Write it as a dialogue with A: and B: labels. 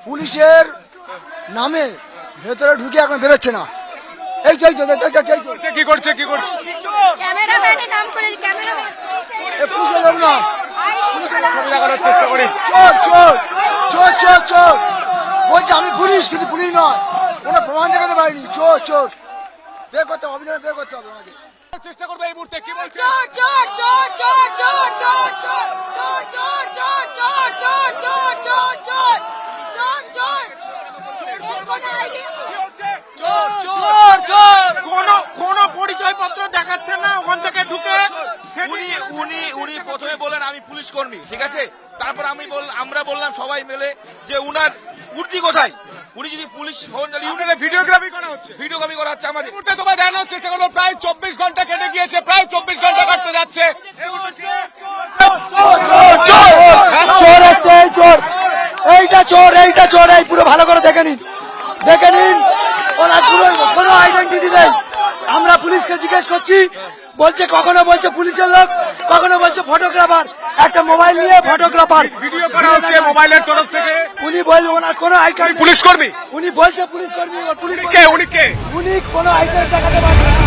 A: পুলিশের নামে ভেতরে ঢুকে এখন বেরোচ্ছে না। এই তো
B: কি করছে
C: ক্যামেরাম্যানের নাম করে ক্যামেরাম্যান
A: পুলিশের লোক না,
B: চেষ্টা করি।
A: চোর বলছে আমি পুলিশ, কিন্তু পুলিশ নয়, কোনো প্রমাণ দেখাতে পারিনি। চোর বের করতে হবে, অভিযান বের করতে হবে আমাকে।
B: চেষ্টা করবে এই মুহূর্তে। কি বলছে?
C: চোর চোর চোর চোর চোর চোর চোর চোর চোর চোর চোর চোর চোর চোর চোর
B: কোন পরিচয় পত্র দেখাচ্ছে না ওখান থেকে ঢুকে।
D: উনি প্রথমে বলেন আমি পুলিশ কর্মী, ঠিক আছে। তারপর আমরা বললাম সবাই মিলে যে উনার উর্দি কোথায়, উনি যদি পুলিশ হন তাহলে
B: ভিডিওগ্রাফি করা হচ্ছে আমাদের। তোমায় দেখানোর চেষ্টা করবো। প্রায় 24 ঘন্টা কেটে গিয়েছে, প্রায় 24 ঘন্টা কাটতে যাচ্ছে।
A: চোর আসছে, এইটা চোর, এই পুরো ভালো করে দেখে নিন। ওনার পুরো কোনো আইডেন্টিটি নেই। আমরা পুলিশকে জিজ্ঞেস করছি, বলছে কখনো বলছে পুলিশের লোক, কখনো বলছে ফটোগ্রাফার, একটা মোবাইল নিয়ে ফটোগ্রাফার
B: ভিডিও করা হচ্ছে মোবাইলের তরফ থেকে।
A: উনি বলছে ওনার কোনো আই কার্ড,
B: পুলিশ কর্মী,
A: উনি বলছে পুলিশ কর্মী,
B: উনি কে?
A: উনি কোনো আই কার্ড দেখাতে পারবেন না।